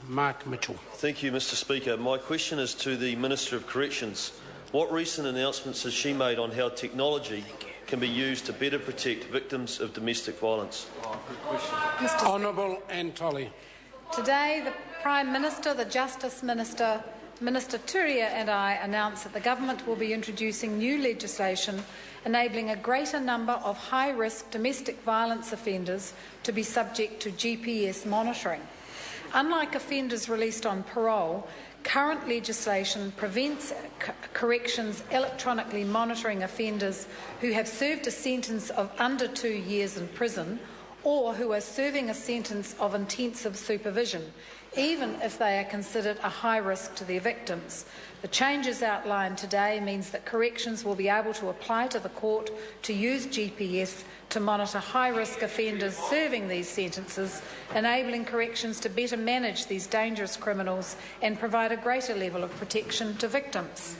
Mark Mitchell. Thank you, Mr Speaker. My question is to the Minister of Corrections. What recent announcements has she made on how technology can be used to better protect victims of domestic violence? Honourable Antoli. Today, the Prime Minister, the Justice Minister, Minister Turia and I announced that the Government will be introducing new legislation enabling a greater number of high-risk domestic violence offenders to be subject to GPS monitoring. Unlike offenders released on parole, current legislation prevents corrections electronically monitoring offenders who have served a sentence of under 2 years in prison or who are serving a sentence of intensive supervision, even if they are considered a high risk to their victims. The changes outlined today means that corrections will be able to apply to the court to use GPS to monitor high-risk offenders serving these sentences, enabling corrections to better manage these dangerous criminals and provide a greater level of protection to victims.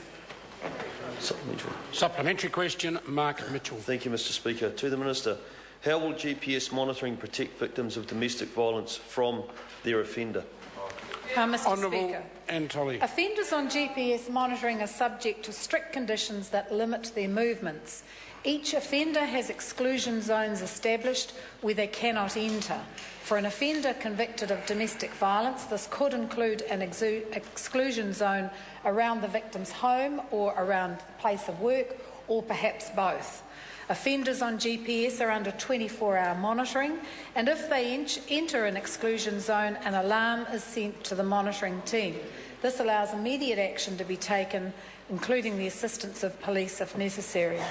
Supplementary question, Mark Mitchell. Thank you, Mr Speaker. To the Minister, how will GPS monitoring protect victims of domestic violence from their offender? Mr Honourable Speaker, Antoli. offenders on GPS monitoring are subject to strict conditions that limit their movements. Each offender has exclusion zones established where they cannot enter. For an offender convicted of domestic violence, this could include an exclusion zone around the victim's home or around the place of work, or perhaps both. Offenders on GPS are under 24-hour monitoring, and if they enter an exclusion zone, an alarm is sent to the monitoring team. This allows immediate action to be taken, including the assistance of police if necessary.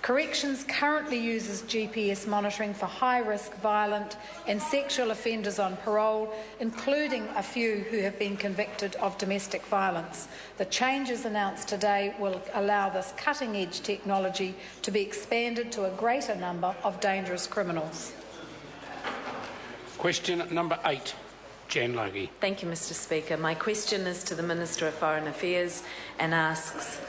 Corrections currently uses GPS monitoring for high-risk violent and sexual offenders on parole, including a few who have been convicted of domestic violence. The changes announced today will allow this cutting-edge technology to be expanded to a greater number of dangerous criminals. Question number 8, Jan Logie. Thank you, Mr Speaker. My question is to the Minister of Foreign Affairs and asks,